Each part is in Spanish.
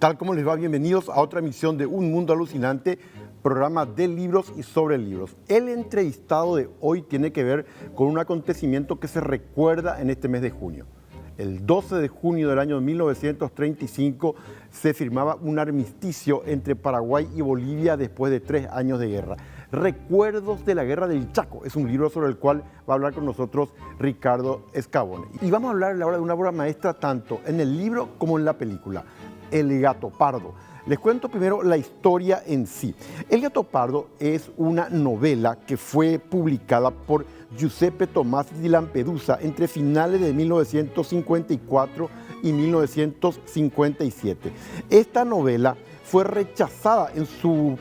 tal? ¿Cómo les va? Bienvenidos a otra emisión de Un Mundo Alucinante, programa de libros y sobre libros. El entrevistado de hoy tiene que ver con un acontecimiento que se recuerda en este mes de junio. El 12 de junio del año 1935 se firmaba un armisticio entre Paraguay y Bolivia después de 3 años de guerra. Recuerdos de la Guerra del Chaco es un libro sobre el cual va a hablar con nosotros Ricardo Escabone. Y vamos a hablar ahora de una obra maestra tanto en el libro como en la película, El Gato Pardo. Les cuento primero la historia en sí. El Gato Pardo es una novela que fue publicada por Giuseppe Tomasi di Lampedusa entre finales de 1954 y 1957. Esta novela fue rechazada en su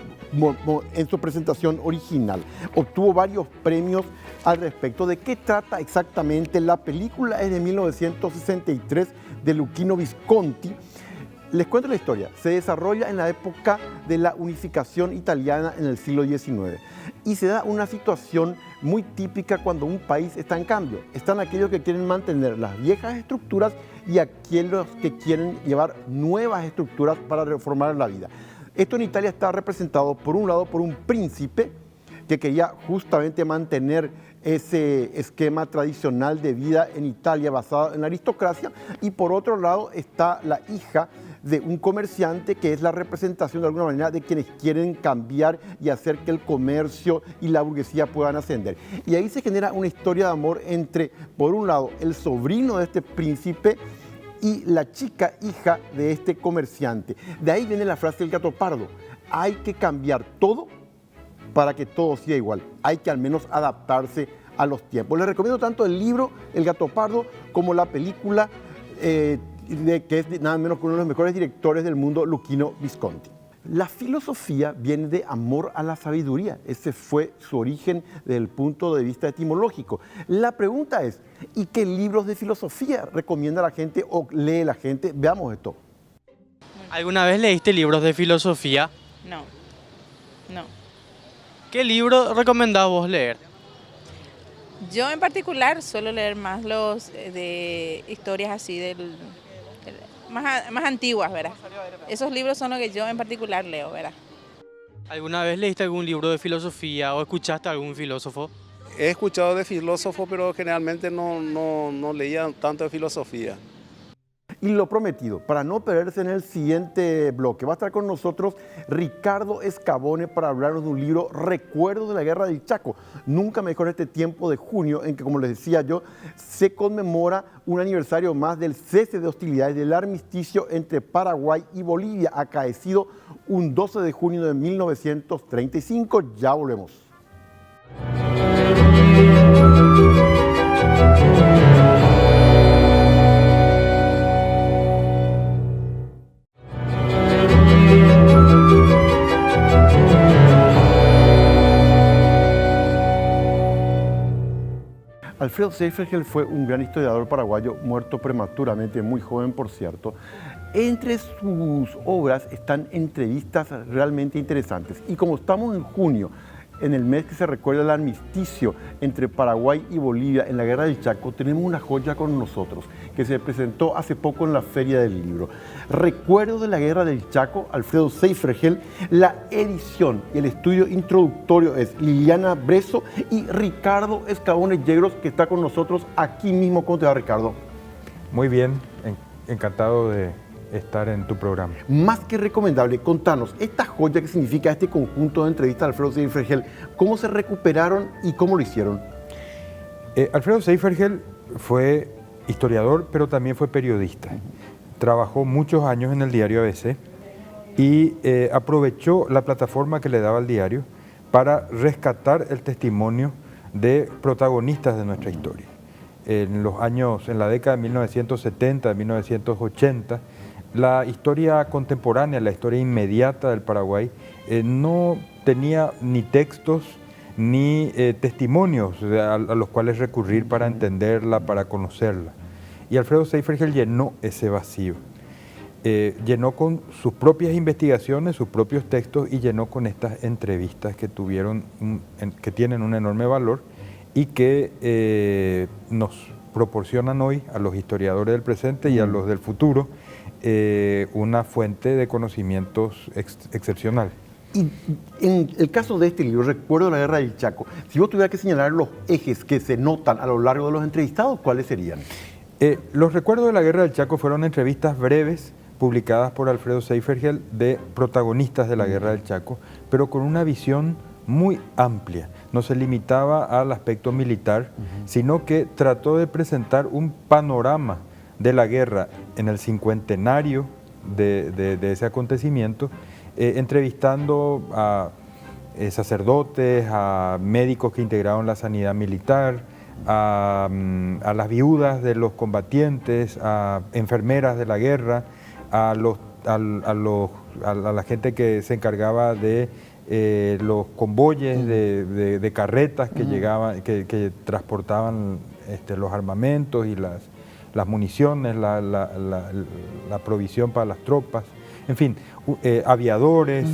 presentación original. Obtuvo varios premios al respecto. ¿De qué trata exactamente? La película es de 1963 de Luchino Visconti. Les cuento la historia. Se desarrolla en la época de la unificación italiana en el siglo XIX y se da una situación muy típica cuando un país está en cambio. Están aquellos que quieren mantener las viejas estructuras y aquellos que quieren llevar nuevas estructuras para reformar la vida. Esto en Italia está representado por un lado por un príncipe que quería justamente mantener ese esquema tradicional de vida en Italia basado en la aristocracia, y por otro lado está la hija de un comerciante que es la representación de alguna manera de quienes quieren cambiar y hacer que el comercio y la burguesía puedan ascender. Y ahí se genera una historia de amor entre, por un lado, el sobrino de este príncipe y la chica hija de este comerciante. De ahí viene la frase del Gato Pardo: hay que cambiar todo para que todo siga igual. Hay que al menos adaptarse a los tiempos. Les recomiendo tanto el libro El Gato Pardo como la película que es nada menos que uno de los mejores directores del mundo, Luchino Visconti. La filosofía viene de amor a la sabiduría. Ese fue su origen desde el punto de vista etimológico. La pregunta es, ¿y qué libros de filosofía recomienda la gente o lee la gente? Veamos esto. ¿Alguna vez leíste libros de filosofía? No. ¿Qué libro recomendás vos leer? Yo en particular suelo leer más los de historias así más antiguas, ¿verdad? Esos libros son los que yo en particular leo, ¿verdad? ¿Alguna vez leíste algún libro de filosofía o escuchaste a algún filósofo? He escuchado de filósofos, pero generalmente no leía tanto de filosofía. Y lo prometido, para no perderse en el siguiente bloque, va a estar con nosotros Ricardo Escabone para hablarnos de un libro, Recuerdos de la Guerra del Chaco. Nunca mejor este tiempo de junio en que, como les decía yo, se conmemora un aniversario más del cese de hostilidades del armisticio entre Paraguay y Bolivia, acaecido un 12 de junio de 1935. Ya volvemos. Alfredo Seyfried fue un gran historiador paraguayo, muerto prematuramente, muy joven por cierto. Entre sus obras están entrevistas realmente interesantes. Y como estamos en junio, en el mes que se recuerda el armisticio entre Paraguay y Bolivia en la Guerra del Chaco, tenemos una joya con nosotros que se presentó hace poco en la Feria del Libro. Recuerdos de la Guerra del Chaco, Alfredo Seyfried. La edición y el estudio introductorio es Liliana Bresso y Ricardo Escabone Yegros, que está con nosotros aquí mismo. ¿Cómo te va, Ricardo? Muy bien, encantado de estar en tu programa. Más que recomendable, contanos, esta joya que significa este conjunto de entrevistas de Alfredo Seyfried, ¿cómo se recuperaron y cómo lo hicieron? Alfredo Seyfried fue historiador, pero también fue periodista. Trabajó muchos años en el diario ABC y aprovechó la plataforma que le daba el diario para rescatar el testimonio de protagonistas de nuestra historia. En la década de 1970, 1980, la historia contemporánea, la historia inmediata del Paraguay, no tenía ni textos ni testimonios a los cuales recurrir para entenderla, para conocerla. Y Alfredo Seyfried llenó ese vacío. Llenó con sus propias investigaciones, sus propios textos, y llenó con estas entrevistas que tienen un enorme valor y que nos proporcionan hoy a los historiadores del presente y a los del futuro una fuente de conocimientos excepcional. Y en el caso de este libro, Recuerdo de la Guerra del Chaco, si vos tuvieras que señalar los ejes que se notan a lo largo de los entrevistados, ¿cuáles serían? Los recuerdos de la Guerra del Chaco fueron entrevistas breves publicadas por Alfredo Seifergel de protagonistas de la Guerra del Chaco, pero con una visión muy amplia. No se limitaba al aspecto militar, sino que trató de presentar un panorama de la guerra en el cincuentenario de ese acontecimiento, entrevistando a sacerdotes, a médicos que integraron la sanidad militar, a las viudas de los combatientes, a enfermeras de la guerra, a la gente que se encargaba de los convoyes de carretas que llegaban, que transportaban los armamentos y las municiones, la provisión para las tropas, en fin, aviadores,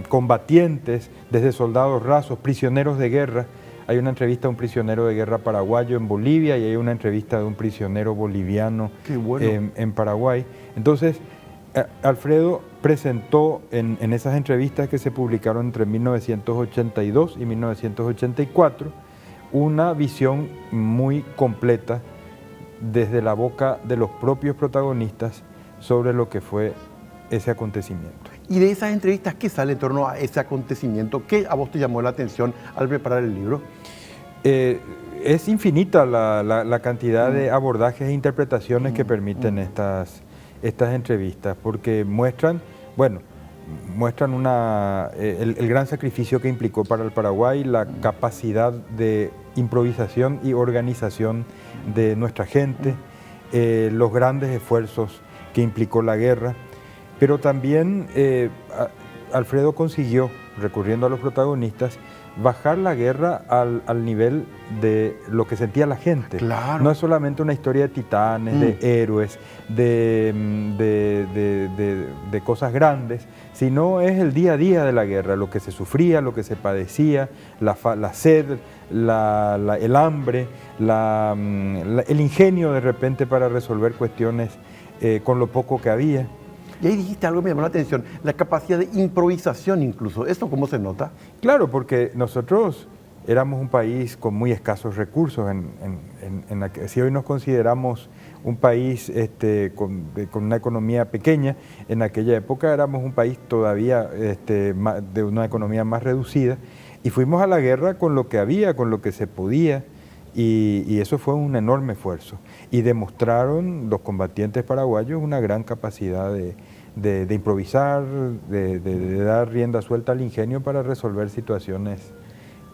combatientes, desde soldados rasos, prisioneros de guerra. Hay una entrevista de un prisionero de guerra paraguayo en Bolivia y hay una entrevista de un prisionero boliviano en Paraguay. Entonces, Alfredo presentó en esas entrevistas que se publicaron entre 1982 y 1984 una visión muy completa desde la boca de los propios protagonistas sobre lo que fue ese acontecimiento. Y de esas entrevistas, ¿qué sale en torno a ese acontecimiento? ¿Qué a vos te llamó la atención al preparar el libro? Es infinita la cantidad de abordajes e interpretaciones que permiten estas entrevistas, porque muestran el gran sacrificio que implicó para el Paraguay, la capacidad de improvisación y organización de nuestra gente, los grandes esfuerzos que implicó la guerra, pero también Alfredo consiguió, recurriendo a los protagonistas, bajar la guerra al nivel de lo que sentía la gente. Claro. No es solamente una historia de titanes, de héroes, de cosas grandes, sino es el día a día de la guerra, lo que se sufría, lo que se padecía, la sed, el hambre, el ingenio de repente para resolver cuestiones con lo poco que había. Y ahí dijiste algo que me llamó la atención, la capacidad de improvisación incluso. ¿Eso cómo se nota? Claro, porque nosotros éramos un país con muy escasos recursos. Si hoy nos consideramos un país con una economía pequeña, en aquella época éramos un país todavía de una economía más reducida, y fuimos a la guerra con lo que había, con lo que se podía, y eso fue un enorme esfuerzo. Y demostraron los combatientes paraguayos una gran capacidad de improvisar, de dar rienda suelta al ingenio para resolver situaciones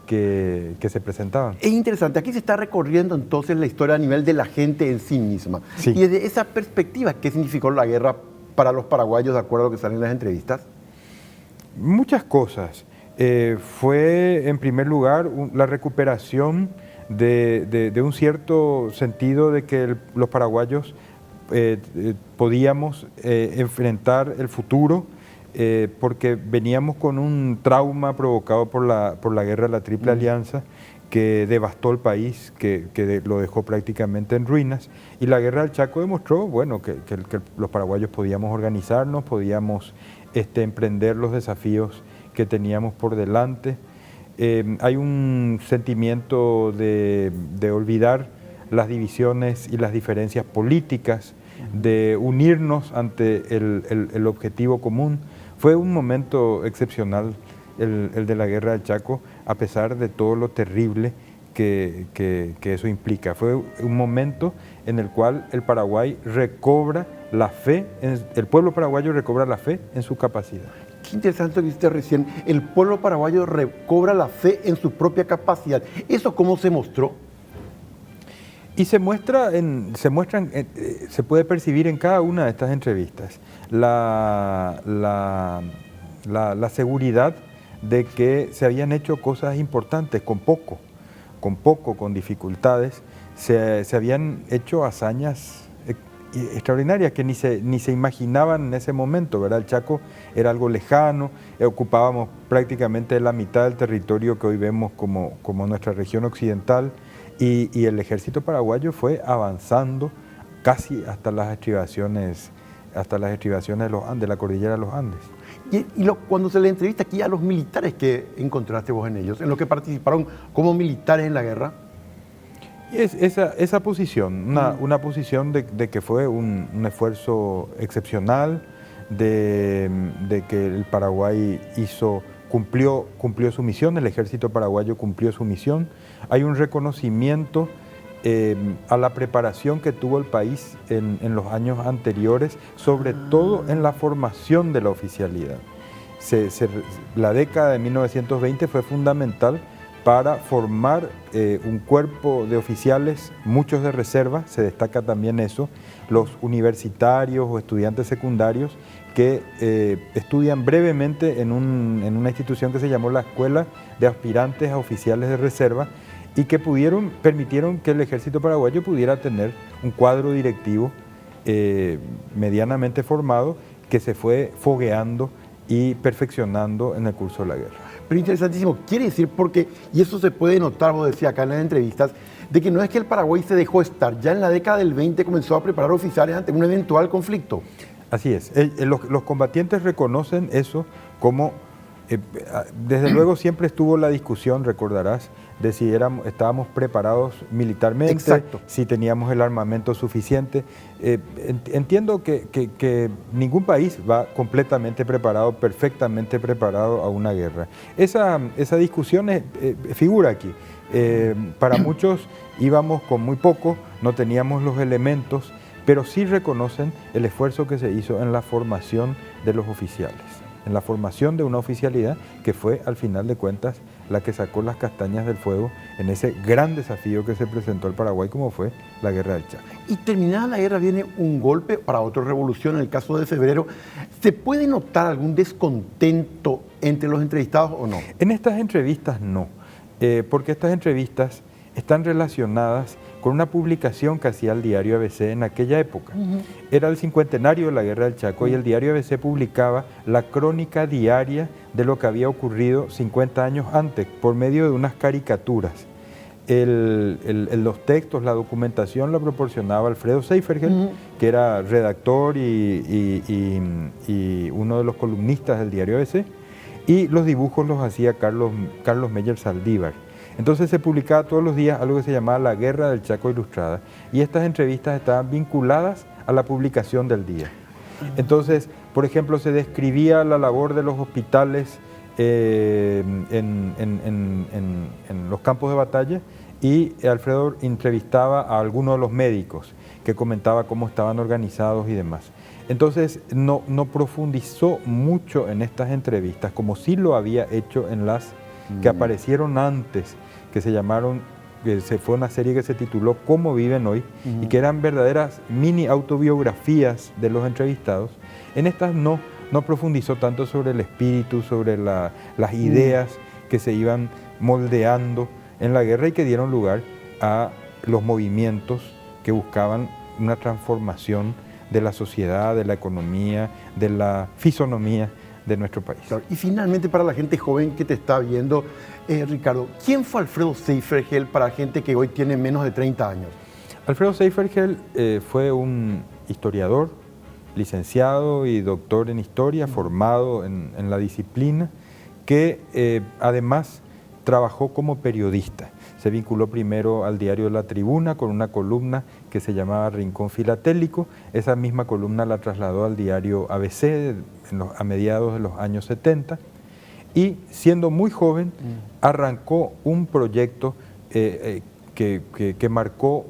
que se presentaban. Es interesante, aquí se está recorriendo entonces la historia a nivel de la gente en sí misma. Sí. Y desde esa perspectiva, ¿qué significó la guerra para los paraguayos, de acuerdo a lo que salen en las entrevistas? Muchas cosas. Fue, en primer lugar, la recuperación de un cierto sentido de que los paraguayos podíamos enfrentar el futuro, porque veníamos con un trauma provocado por la guerra de la Triple Alianza que devastó el país, que lo dejó prácticamente en ruinas, y la guerra del Chaco demostró que los paraguayos podíamos organizarnos, podíamos emprender los desafíos que teníamos por delante. Hay un sentimiento de olvidar las divisiones y las diferencias políticas, de unirnos ante el objetivo común. Fue un momento excepcional el de la guerra del Chaco, a pesar de todo lo terrible que eso implica. Fue un momento en el cual el Paraguay recobra la fe, el pueblo paraguayo recobra la fe en su capacidad. Qué interesante lo que dijiste recién, el pueblo paraguayo recobra la fe en su propia capacidad. ¿Eso cómo se mostró? Y se puede percibir en cada una de estas entrevistas la seguridad de que se habían hecho cosas importantes con poco, con dificultades. Se habían hecho hazañas extraordinarias que ni se imaginaban en ese momento, ¿verdad? El Chaco era algo lejano, ocupábamos prácticamente la mitad del territorio que hoy vemos como nuestra región occidental, y el ejército paraguayo fue avanzando casi hasta las estribaciones de los Andes, la cordillera de los Andes. Cuando se le entrevista aquí a los militares que encontraste vos en ellos, en los que participaron como militares en la guerra. Esa posición, una posición de que fue un esfuerzo excepcional, de que el Paraguay cumplió su misión, el ejército paraguayo cumplió su misión. Hay un reconocimiento a la preparación que tuvo el país en los años anteriores, sobre todo en la formación de la oficialidad. La década de 1920 fue fundamental para formar un cuerpo de oficiales, muchos de reserva, se destaca también eso, los universitarios o estudiantes secundarios que estudian brevemente en una institución que se llamó la Escuela de Aspirantes a Oficiales de Reserva, y que permitieron que el ejército paraguayo pudiera tener un cuadro directivo medianamente formado, que se fue fogueando y perfeccionando en el curso de la guerra. Pero interesantísimo, quiere decir porque, y eso se puede notar, vos decías acá en las entrevistas, de que no es que el Paraguay se dejó estar, ya en la década del 20 comenzó a preparar oficiales ante un eventual conflicto. Así es, los combatientes reconocen eso como, desde luego siempre estuvo la discusión, recordarás, de si estábamos preparados militarmente, exacto, si teníamos el armamento suficiente. Entiendo que ningún país va completamente preparado, perfectamente preparado a una guerra. Esa discusión figura aquí. Para muchos íbamos con muy poco, no teníamos los elementos, pero sí reconocen el esfuerzo que se hizo en la formación de los oficiales, en la formación de una oficialidad que fue, al final de cuentas, la que sacó las castañas del fuego en ese gran desafío que se presentó al Paraguay, como fue la Guerra del Chaco. Y terminada la guerra viene un golpe para otra revolución, en el caso de febrero. ¿Se puede notar algún descontento entre los entrevistados o no? En estas entrevistas no, porque estas entrevistas están relacionadas con una publicación que hacía el diario ABC en aquella época. Era el cincuentenario de la Guerra del Chaco y el diario ABC publicaba la crónica diaria de lo que había ocurrido 50 años antes, por medio de unas caricaturas. Los textos, la documentación la proporcionaba Alfredo Seifergel, que era redactor y uno de los columnistas del diario ABC, y los dibujos los hacía Carlos Meyer Saldívar. Entonces se publicaba todos los días algo que se llamaba La Guerra del Chaco Ilustrada, y estas entrevistas estaban vinculadas a la publicación del día. Entonces, por ejemplo, se describía la labor de los hospitales en los campos de batalla, y Alfredo entrevistaba a algunos de los médicos que comentaba cómo estaban organizados y demás. Entonces no profundizó mucho en estas entrevistas, como sí lo había hecho en las que aparecieron antes, que fue una serie que se tituló Cómo viven hoy, y que eran verdaderas mini autobiografías de los entrevistados. En estas no profundizó tanto sobre el espíritu, sobre las ideas que se iban moldeando en la guerra y que dieron lugar a los movimientos que buscaban una transformación de la sociedad, de la economía, de la fisonomía de nuestro país. Claro. Y finalmente, para la gente joven que te está viendo, Ricardo, ¿quién fue Alfredo Seifergel para gente que hoy tiene menos de 30 años? Alfredo Seifergel fue un historiador, licenciado y doctor en historia, formado en la disciplina, que además trabajó como periodista. Se vinculó primero al diario La Tribuna con una columna que se llamaba Rincón Filatélico. Esa misma columna la trasladó al diario ABC a mediados de los años 70. Y siendo muy joven, arrancó un proyecto que marcó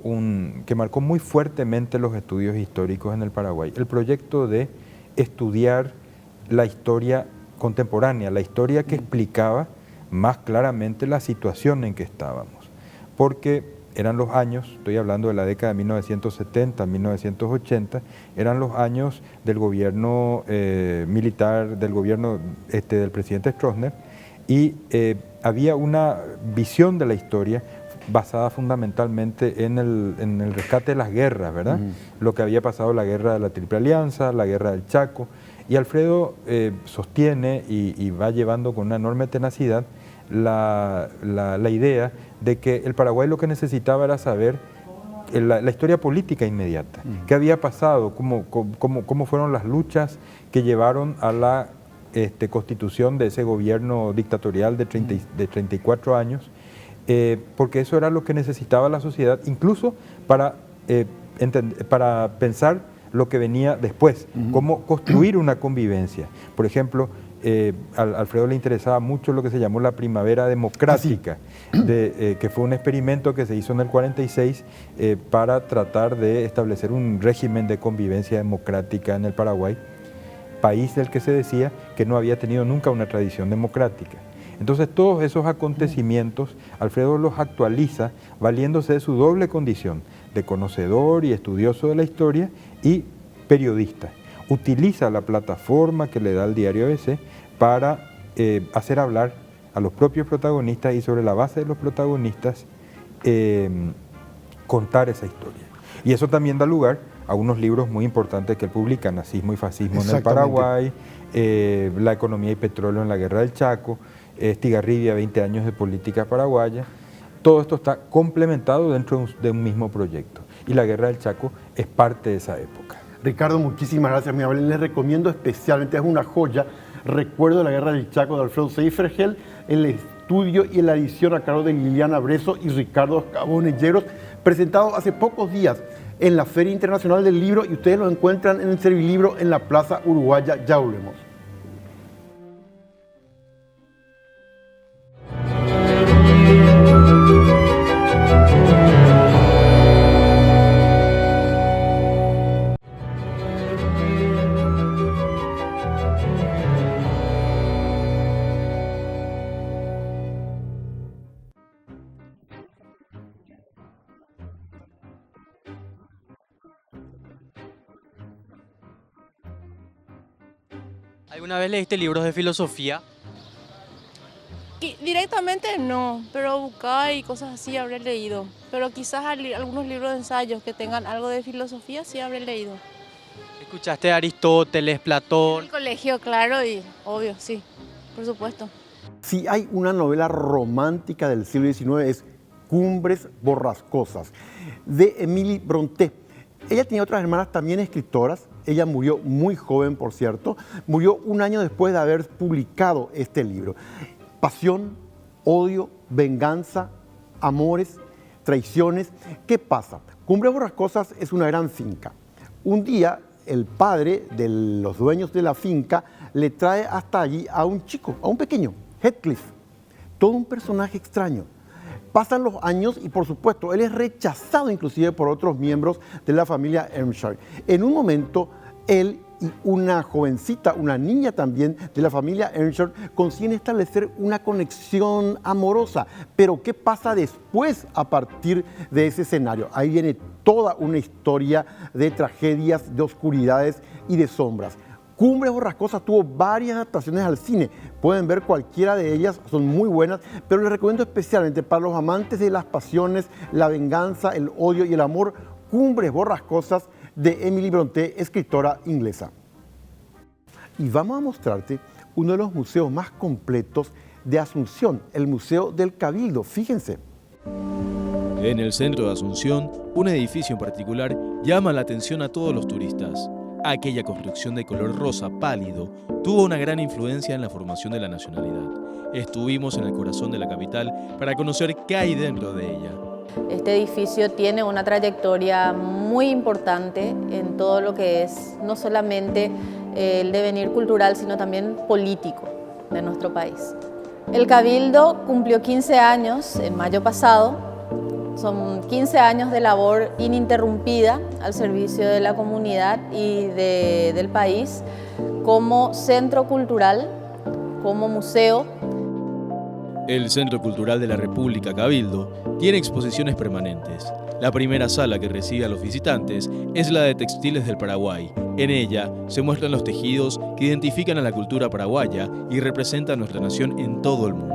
muy fuertemente los estudios históricos en el Paraguay. El proyecto de estudiar la historia contemporánea, la historia que explicaba más claramente la situación en que estábamos. Porque eran los años, estoy hablando de la década de 1970, 1980, eran los años del gobierno militar, del gobierno del presidente Stroessner, y había una visión de la historia basada fundamentalmente en el rescate de las guerras, ¿verdad? Lo que había pasado, la guerra de la Triple Alianza, la guerra del Chaco, y Alfredo sostiene y va llevando con una enorme tenacidad la idea de que el Paraguay lo que necesitaba era saber la historia política inmediata. ¿Qué había pasado? ¿Cómo fueron las luchas que llevaron a la constitución de ese gobierno dictatorial de 34 años? Porque eso era lo que necesitaba la sociedad, incluso para pensar lo que venía después, cómo construir una convivencia. Por ejemplo, a Alfredo le interesaba mucho lo que se llamó la primavera democrática, que fue un experimento que se hizo en el 46 para tratar de establecer un régimen de convivencia democrática en el Paraguay, país del que se decía que no había tenido nunca una tradición democrática. Entonces todos esos acontecimientos Alfredo los actualiza valiéndose de su doble condición de conocedor y estudioso de la historia y periodista. Utiliza la plataforma que le da el diario ABC para hacer hablar a los propios protagonistas y sobre la base de los protagonistas contar esa historia. Y eso también da lugar a unos libros muy importantes que él publica, Nazismo y Fascismo en el Paraguay, La economía y petróleo en la guerra del Chaco, Estigarribia, 20 años de política paraguaya. Todo esto está complementado dentro de un mismo proyecto y la guerra del Chaco es parte de esa época. Ricardo, muchísimas gracias, mi amable. Les recomiendo especialmente, es una joya, Recuerdo de la guerra del Chaco de Alfredo Seifergel, el estudio y la edición a cargo de Liliana Brezo y Ricardo Cabonelleros, presentado hace pocos días en la Feria Internacional del Libro, y ustedes lo encuentran en el Servilibro en la Plaza Uruguaya. Ya volvemos. ¿Alguna vez leíste libros de filosofía? Directamente no, pero buscar y cosas así habré leído. Pero quizás algunos libros de ensayos que tengan algo de filosofía sí habré leído. ¿Escuchaste a Aristóteles, En Platón? el colegio, claro, y obvio, sí, por supuesto. Si hay una novela romántica del siglo XIX es Cumbres Borrascosas, de Émilie Brontë. Ella tenía otras hermanas también escritoras. Ella murió muy joven, por cierto. Murió un año después de haber publicado este libro. Pasión, odio, venganza, amores, traiciones. ¿Qué pasa? Cumbres Borrascosas es una gran finca. Un día, el padre de los dueños de la finca le trae hasta allí a un chico, a un pequeño, Heathcliff. Todo un personaje extraño. Pasan los años y, por supuesto, él es rechazado inclusive por otros miembros de la familia Earnshaw. En un momento, él y una jovencita, una niña también de la familia Earnshaw, consiguen establecer una conexión amorosa. Pero, ¿qué pasa después a partir de ese escenario? Ahí viene toda una historia de tragedias, de oscuridades y de sombras. Cumbres Borrascosas tuvo varias adaptaciones al cine. Pueden ver cualquiera de ellas, son muy buenas, pero les recomiendo especialmente para los amantes de las pasiones, la venganza, el odio y el amor, Cumbres Borrascosas de Émilie Brontë, escritora inglesa. Y vamos a mostrarte uno de los museos más completos de Asunción, el Museo del Cabildo. Fíjense. En el centro de Asunción, un edificio en particular llama la atención a todos los turistas. Aquella construcción de color rosa pálido tuvo una gran influencia en la formación de la nacionalidad. Estuvimos en el corazón de la capital para conocer qué hay dentro de ella. Este edificio tiene una trayectoria muy importante en todo lo que es no solamente el devenir cultural, sino también político de nuestro país. El Cabildo cumplió 15 años en mayo pasado. Son 15 años de labor ininterrumpida al servicio de la comunidad y del país como centro cultural, como museo. El Centro Cultural de la República Cabildo tiene exposiciones permanentes. La primera sala que recibe a los visitantes es la de Textiles del Paraguay. En ella se muestran los tejidos que identifican a la cultura paraguaya y representan a nuestra nación en todo el mundo.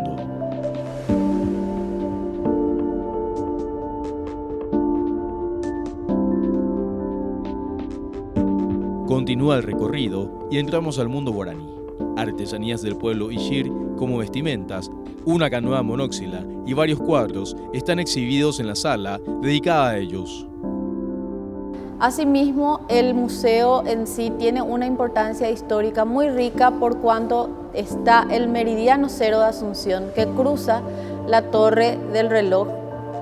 Continúa el recorrido y entramos al mundo guaraní. Artesanías del pueblo Ishir como vestimentas, una canoa monóxila y varios cuadros están exhibidos en la sala dedicada a ellos. Asimismo, el museo en sí tiene una importancia histórica muy rica por cuanto está el meridiano cero de Asunción que cruza la torre del reloj,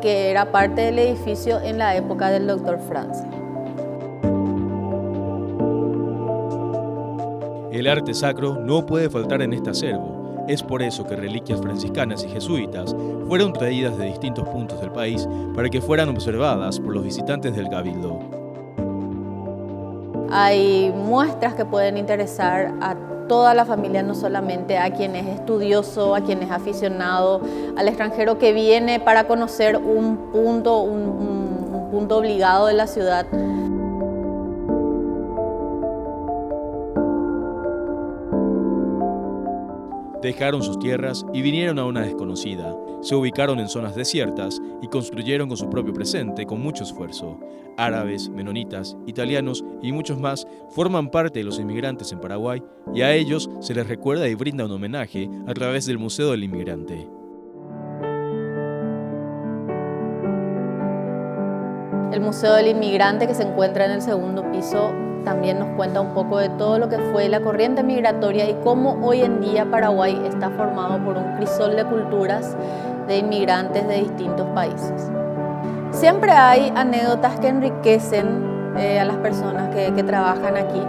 que era parte del edificio en la época del Dr. Francia. El arte sacro no puede faltar en este acervo. Es por eso que reliquias franciscanas y jesuitas fueron traídas de distintos puntos del país para que fueran observadas por los visitantes del Cabildo. Hay muestras que pueden interesar a toda la familia, no solamente a quien es estudioso, a quien es aficionado, al extranjero que viene para conocer un punto obligado de la ciudad. Dejaron sus tierras y vinieron a una desconocida. Se ubicaron en zonas desiertas y construyeron con su propio presente con mucho esfuerzo. Árabes, menonitas, italianos y muchos más forman parte de los inmigrantes en Paraguay y a ellos se les recuerda y brinda un homenaje a través del Museo del Inmigrante. El Museo del Inmigrante, que se encuentra en el segundo piso, también nos cuenta un poco de todo lo que fue la corriente migratoria y cómo hoy en día Paraguay está formado por un crisol de culturas de inmigrantes de distintos países. Siempre hay anécdotas que enriquecen a las personas que trabajan aquí.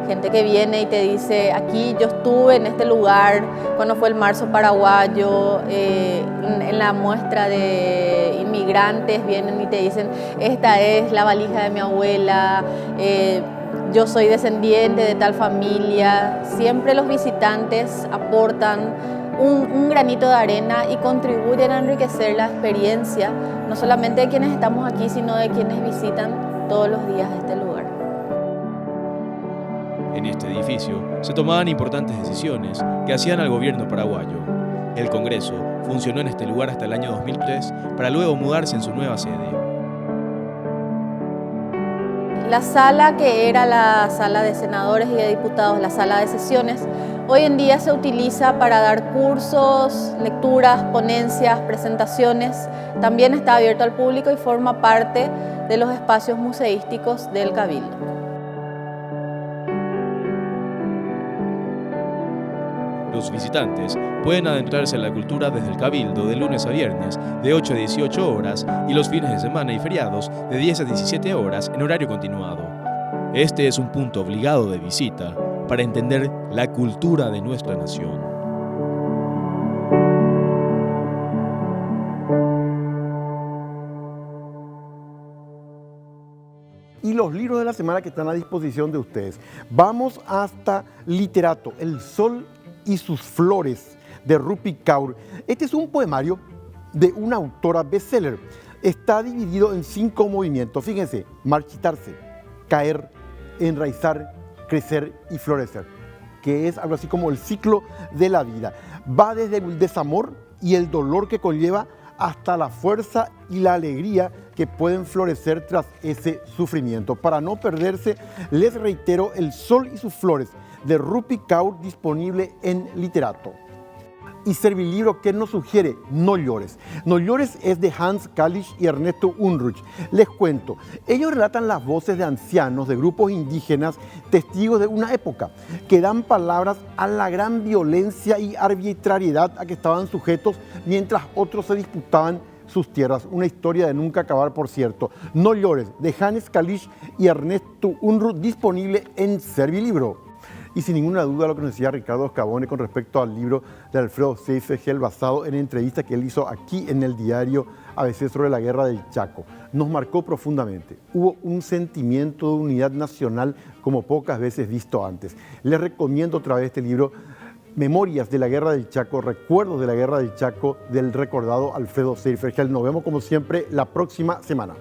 Gente que viene y te dice, aquí yo estuve en este lugar cuando fue el marzo paraguayo, en la muestra de inmigrantes vienen y te dicen, esta es la valija de mi abuela, yo soy descendiente de tal familia. Siempre los visitantes aportan un granito de arena y contribuyen a enriquecer la experiencia, no solamente de quienes estamos aquí, sino de quienes visitan todos los días este lugar. En este edificio se tomaban importantes decisiones que hacían al gobierno paraguayo. El Congreso funcionó en este lugar hasta el año 2003 para luego mudarse en su nueva sede. La sala que era la sala de senadores y de diputados, la sala de sesiones, hoy en día se utiliza para dar cursos, lecturas, ponencias, presentaciones. También está abierto al público y forma parte de los espacios museísticos del Cabildo. Los visitantes pueden adentrarse en la cultura desde el Cabildo de lunes a viernes de 8 a 18 horas y los fines de semana y feriados de 10 a 17 horas en horario continuado. Este es un punto obligado de visita para entender la cultura de nuestra nación. Y los libros de la semana que están a disposición de ustedes. Vamos hasta Literato, El Sol y sus Flores, de Rupi Kaur. Este es un poemario de una autora bestseller. Está dividido en 5 movimientos. Fíjense, marchitarse, caer, enraizar, crecer y florecer, que es algo así como el ciclo de la vida. Va desde el desamor y el dolor que conlleva hasta la fuerza y la alegría que pueden florecer tras ese sufrimiento. Para no perderse, les reitero El Sol y sus Flores, de Rupi Kaur, disponible en Literato. Y Servilibro, que nos sugiere No llores. No llores es de Hans Kalisch y Ernesto Unruch. Les cuento, ellos relatan las voces de ancianos de grupos indígenas, testigos de una época, que dan palabras a la gran violencia y arbitrariedad a que estaban sujetos mientras otros se disputaban sus tierras. Una historia de nunca acabar, por cierto. No llores, de Hans Kalisch y Ernesto Unruch, disponible en Servilibro. Y sin ninguna duda lo que nos decía Ricardo Scavone con respecto al libro de Alfredo Seyfried, basado en entrevistas que él hizo aquí en el diario ABC sobre la guerra del Chaco, nos marcó profundamente. Hubo un sentimiento de unidad nacional como pocas veces visto antes. Les recomiendo otra vez este libro, Memorias de la Guerra del Chaco, Recuerdos de la Guerra del Chaco, del recordado Alfredo Seyfried. Nos vemos como siempre la próxima semana.